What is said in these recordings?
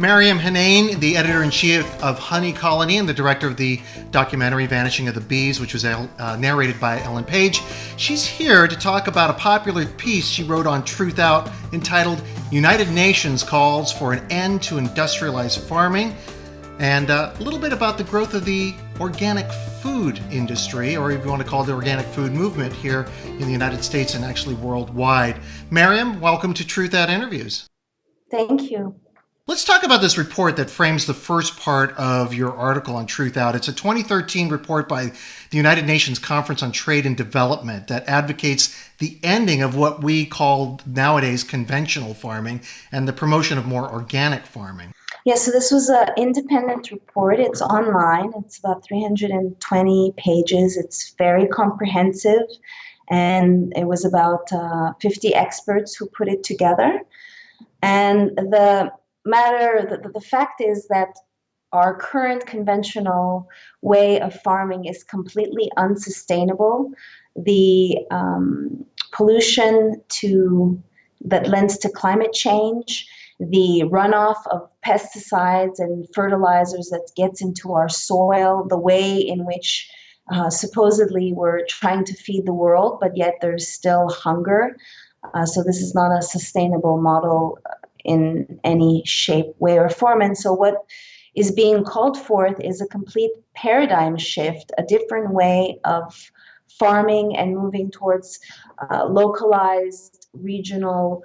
Maryam Henein, the editor-in-chief of Honey Colony and the director of the documentary Vanishing of the Bees, which was narrated by Ellen Page. She's here to talk about a popular piece she wrote on Truthout entitled United Nations Calls for an End to Industrialized Farming, and a little bit about the growth of the organic food industry, or if you want to call it the organic food movement here in the United States and actually worldwide. Maryam, welcome to Truthout Interviews. Thank you. Let's talk about this report that frames the first part of your article on Truthout. It's a 2013 report by the United Nations Conference on Trade and Development that advocates the ending of what we call nowadays conventional farming and the promotion of more organic farming. Yeah, so this was an independent report. It's online. It's about 320 pages. It's very comprehensive, and it was about 50 experts who put it together. And the fact is that our current conventional way of farming is completely unsustainable. The pollution that lends to climate change, the runoff of pesticides and fertilizers that gets into our soil, the way in which supposedly we're trying to feed the world, but yet there's still hunger. So this is not a sustainable model in any shape, way, or form. And so what is being called forth is a complete paradigm shift, a different way of farming and moving towards localized, regional,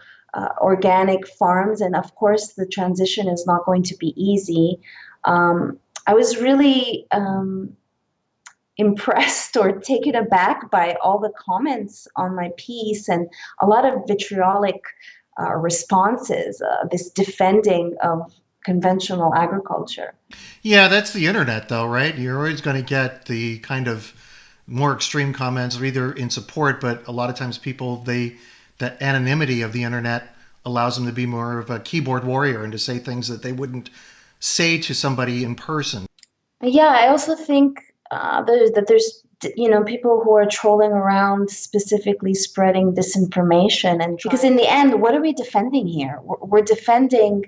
organic farms. And of course, the transition is not going to be easy. I was really impressed or taken aback by all the comments on my piece and a lot of vitriolic responses, this defending of conventional agriculture. Yeah, that's the internet though, right? You're always going to get the kind of more extreme comments either in support, but a lot of times people, that anonymity of the internet allows them to be more of a keyboard warrior and to say things that they wouldn't say to somebody in person. Yeah, I also think there's people who are trolling around, specifically spreading disinformation, and because in the end, what are we defending here? We're defending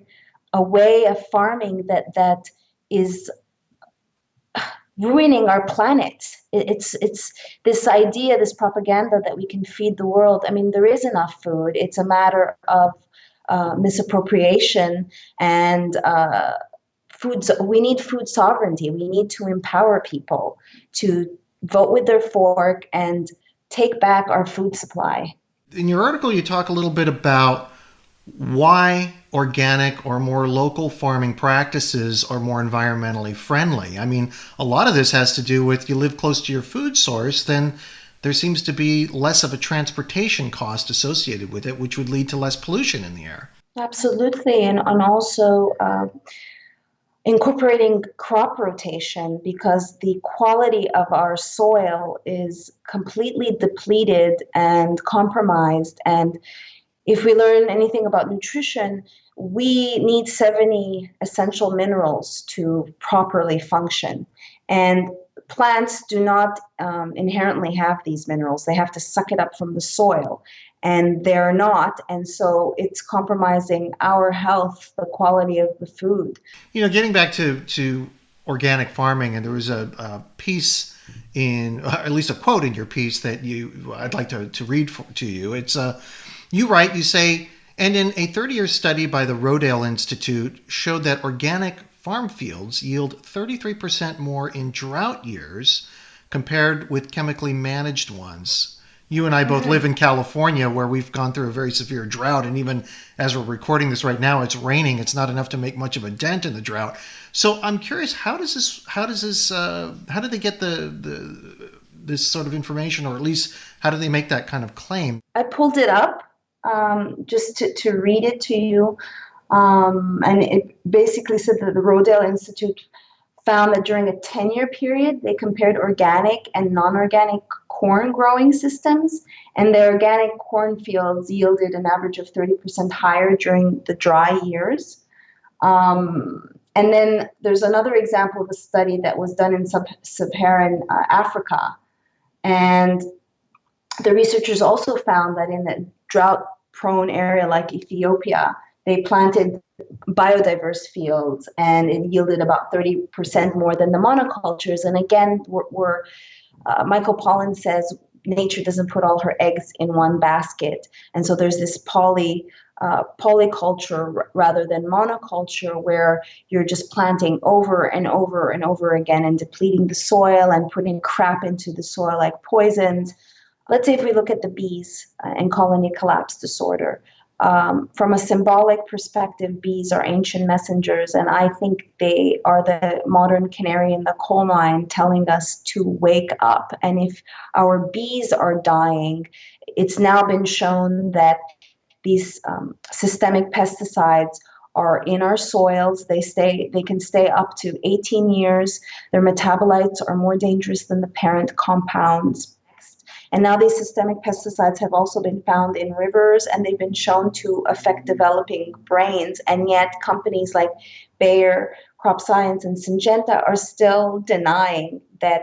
a way of farming that is ruining our planet. It's this idea, this propaganda that we can feed the world. I mean, there is enough food. It's a matter of misappropriation and we need food sovereignty. We need to empower people to vote with their fork and take back our food supply. In your article, you talk a little bit about why organic or more local farming practices are more environmentally friendly. I mean, a lot of this has to do with you live close to your food source, then there seems to be less of a transportation cost associated with it, which would lead to less pollution in the air. Absolutely. And also incorporating crop rotation, because the quality of our soil is completely depleted and compromised. And if we learn anything about nutrition, we need 70 essential minerals to properly function. And plants do not inherently have these minerals. They have to suck it up from the soil, and they're not. And so it's compromising our health, the quality of the food. You know, getting back to organic farming, and there was a piece in, at least a quote in your piece that I'd like to read to you. It's you write, you say, and in a 30-year study by the Rodale Institute showed that organic farm fields yield 33% more in drought years compared with chemically managed ones. You and I both live in California, where we've gone through a very severe drought, and even as we're recording this right now, it's raining. It's not enough to make much of a dent in the drought. So I'm curious, how do they get this sort of information, or at least how do they make that kind of claim? I pulled it up just to read it to you, and it basically said that the Rodale Institute found that during a 10-year period, they compared organic and non-organic corn growing systems, and their organic cornfields yielded an average of 30% higher during the dry years. And then there's another example of a study that was done in sub-Saharan Africa, and the researchers also found that in a drought-prone area like Ethiopia, they planted biodiverse fields, and it yielded about 30% more than the monocultures. And again, Michael Pollan says nature doesn't put all her eggs in one basket. And so there's this polyculture rather than monoculture, where you're just planting over and over and over again and depleting the soil and putting crap into the soil like poisons. Let's say if we look at the bees and colony collapse disorder. From a symbolic perspective, bees are ancient messengers, and I think they are the modern canary in the coal mine telling us to wake up. And if our bees are dying, it's now been shown that these systemic pesticides are in our soils. They can stay up to 18 years. Their metabolites are more dangerous than the parent compounds. And now these systemic pesticides have also been found in rivers, and they've been shown to affect developing brains. And yet companies like Bayer, Crop Science, and Syngenta are still denying that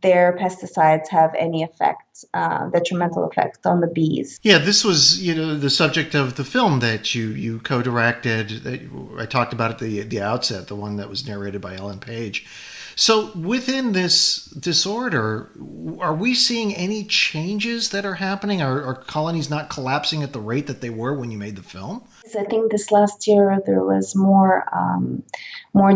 their pesticides have any effects, detrimental effects on the bees. Yeah, this was the subject of the film that you co-directed. That I talked about at the outset, the one that was narrated by Ellen Page. So within this disorder, are we seeing any changes that are happening? Are colonies not collapsing at the rate that they were when you made the film? I think this last year there was more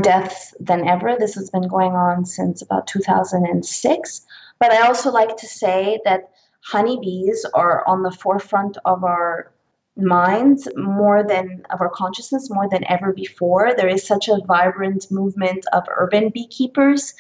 deaths than ever. This has been going on since about 2006. But I also like to say that honeybees are on the forefront of our minds, of our consciousness, more than ever before. There is such a vibrant movement of urban beekeepers.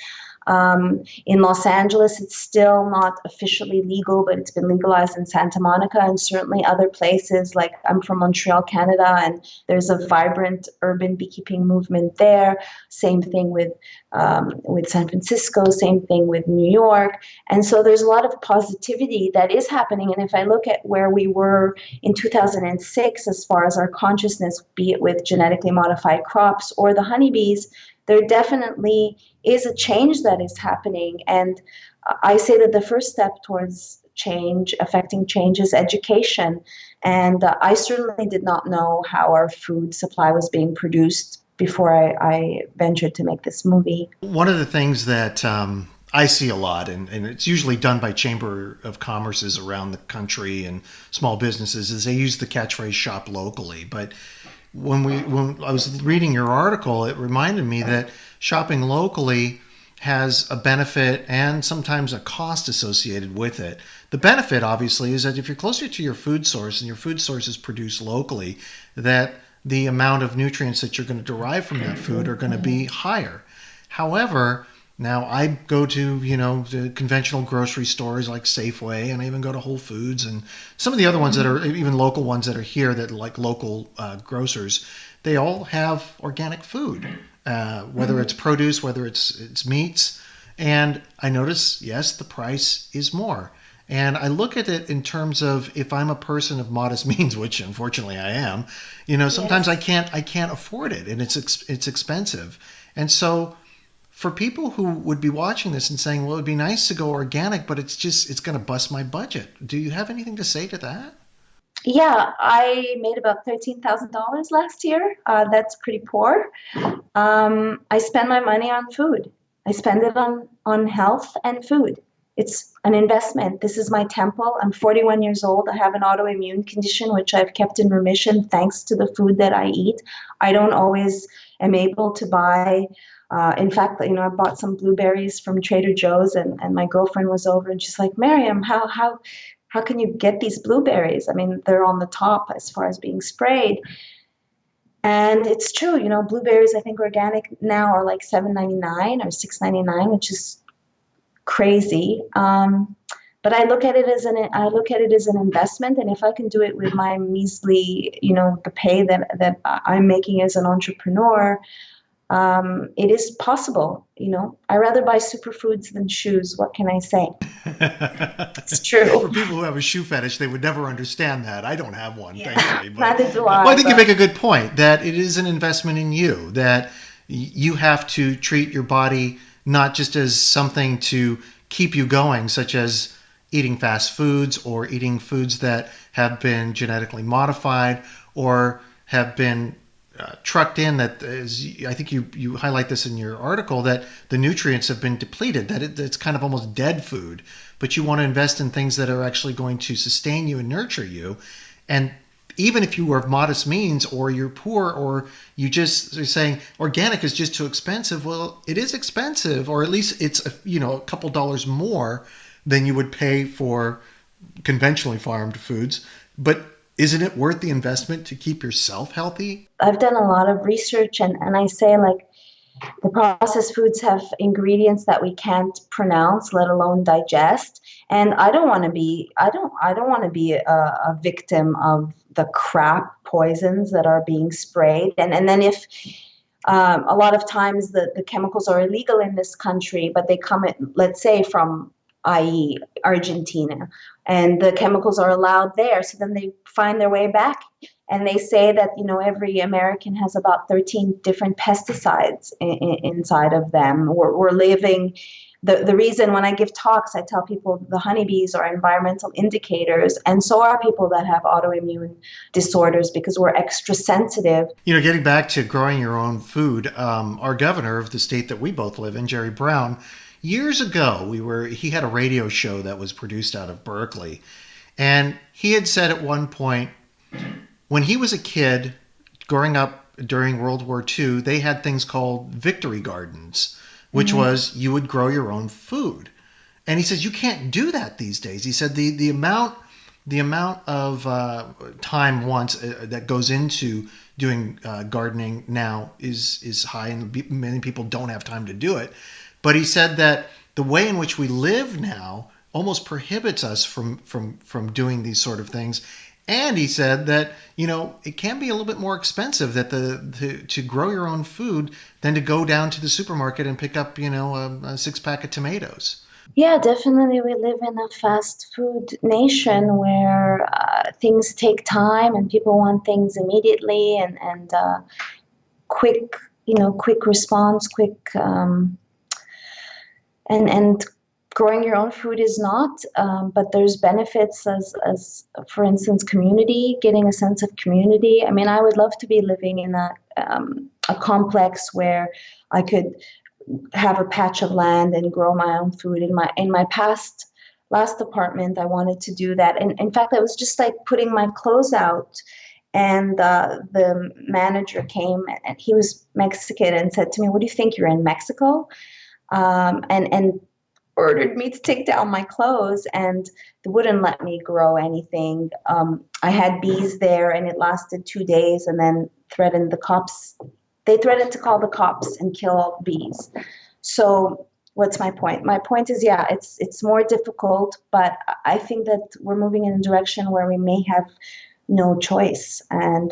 In Los Angeles, it's still not officially legal, but it's been legalized in Santa Monica and certainly other places. Like, I'm from Montreal, Canada, and there's a vibrant urban beekeeping movement there. Same thing with San Francisco, same thing with New York. And so there's a lot of positivity that is happening. And if I look at where we were in 2006, as far as our consciousness, be it with genetically modified crops or the honeybees, there definitely is a change that is happening. And I say that the first step towards affecting change, is education. And I certainly did not know how our food supply was being produced before I ventured to make this movie. One of the things that I see a lot, and it's usually done by Chamber of Commerces around the country and small businesses, is they use the catchphrase "shop locally." But when I was reading your article, it reminded me that shopping locally has a benefit and sometimes a cost associated with it. The benefit, obviously, is that if you're closer to your food source and your food source is produced locally, that the amount of nutrients that you're going to derive from that food are going to be higher. However, now I go to, the conventional grocery stores like Safeway, and I even go to Whole Foods and some of the other ones that are even local ones that are here that like local grocers. They all have organic food, whether it's produce, whether it's meats. And I notice, yes, the price is more. And I look at it in terms of, if I'm a person of modest means, which unfortunately I am, sometimes I can't afford it, and it's expensive. And so for people who would be watching this and saying, well, it'd be nice to go organic, but it's going to bust my budget. Do you have anything to say to that? Yeah, I made about $13,000 last year. That's pretty poor. I spend my money on food. I spend it on health and food. It's an investment. This is my temple. I'm 41 years old. I have an autoimmune condition, which I've kept in remission thanks to the food that I eat. I don't always am able to buy. In fact, I bought some blueberries from Trader Joe's, and my girlfriend was over, and she's like, Maryam, how can you get these blueberries? I mean, they're on the top as far as being sprayed. And it's true, blueberries, I think organic now are like $7.99 or $6.99, which is crazy. But I look at it as an investment, and if I can do it with my measly, the pay that I'm making as an entrepreneur, it is possible. I rather buy superfoods than shoes. What can I say? It's true. For people who have a shoe fetish, they would never understand that. I don't have one, thankfully. But, neither do I. Well, I think you make a good point that it is an investment in you, that you have to treat your body not just as something to keep you going, such as eating fast foods or eating foods that have been genetically modified, or have been trucked in, that is, I think you highlight this in your article, that the nutrients have been depleted, that it's kind of almost dead food, but you want to invest in things that are actually going to sustain you and nurture you. And even if you are of modest means, or you're poor, or you're saying organic is just too expensive, well, it is expensive, or at least it's a couple dollars more than you would pay for conventionally farmed foods. But isn't it worth the investment to keep yourself healthy? I've done a lot of research, and I say, like, the processed foods have ingredients that we can't pronounce, let alone digest. And I don't want to be I don't want to be a victim of the crap poisons that are being sprayed. And then if a lot of times the chemicals are illegal in this country, but they come in, let's say, from, i.e., Argentina, and the chemicals are allowed there. So then they find their way back, and they say that every American has about 13 different pesticides inside of them. We're living. The reason when I give talks, I tell people the honeybees are environmental indicators, and so are people that have autoimmune disorders, because we're extra sensitive. Getting back to growing your own food, our governor of the state that we both live in, Jerry Brown, years ago, he had a radio show that was produced out of Berkeley, and he had said at one point, when he was a kid growing up during World War II, they had things called victory gardens, which was you would grow your own food. And he says you can't do that these days. He said the amount of time once that goes into doing gardening now is high, and many people don't have time to do it. But he said that the way in which we live now almost prohibits us from doing these sort of things. And he said that, it can be a little bit more expensive to grow your own food than to go down to the supermarket and pick up, a 6-pack of tomatoes. Yeah, definitely. We live in a fast food nation where things take time and people want things immediately, and quick, quick response, quick, and growing your own food is not, but there's benefits as for instance, community, getting a sense of community. I mean, I would love to be living in a complex where I could have a patch of land and grow my own food. In my last apartment, I wanted to do that. And in fact, I was just like putting my clothes out, and the manager came, and he was Mexican, and said to me, "What do you think? You're in Mexico?" And ordered me to take down my clothes, and they wouldn't let me grow anything. I had bees there, and it lasted 2 days, and then threatened the cops. They threatened to call the cops and kill all the bees. So what's my point? My point is, yeah, it's more difficult, but I think that we're moving in a direction where we may have no choice, and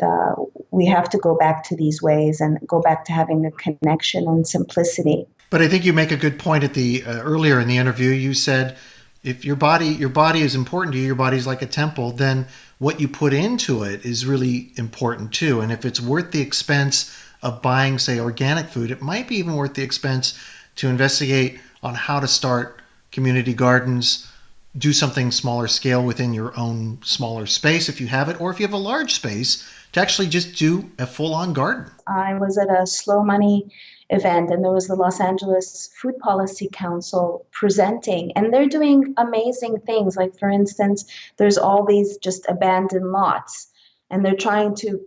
we have to go back to these ways and go back to having a connection and simplicity. But I think you make a good point at the earlier in the interview. You said if your body is important to you, your body's like a temple, then what you put into it is really important too. And if it's worth the expense of buying, say, organic food, it might be even worth the expense to investigate on how to start community gardens, do something smaller scale within your own smaller space if you have it, or if you have a large space, to actually just do a full-on garden. I was at a Slow Money event, and there was the Los Angeles Food Policy Council presenting, and they're doing amazing things. Like, for instance, there's all these just abandoned lots, and they're trying to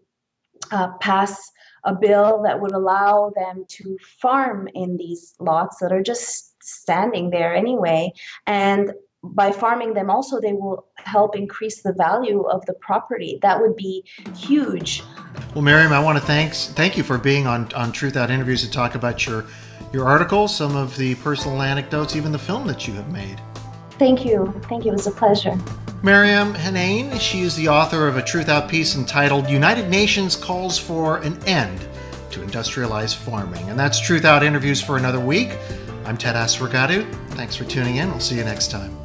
pass a bill that would allow them to farm in these lots that are just standing there anyway. And by farming them also, they will help increase the value of the property. That would be huge. Well, Maryam, I want to thank you for being on Truthout Interviews to talk about your article, some of the personal anecdotes, even the film that you have made. Thank you. It was a pleasure. Maryam Henein, she is the author of a Truthout piece entitled United Nations Calls for an End to Industrialized Farming. And that's Truthout Interviews for another week. I'm Ted Asregadoo. Thanks for tuning in. I'll see you next time.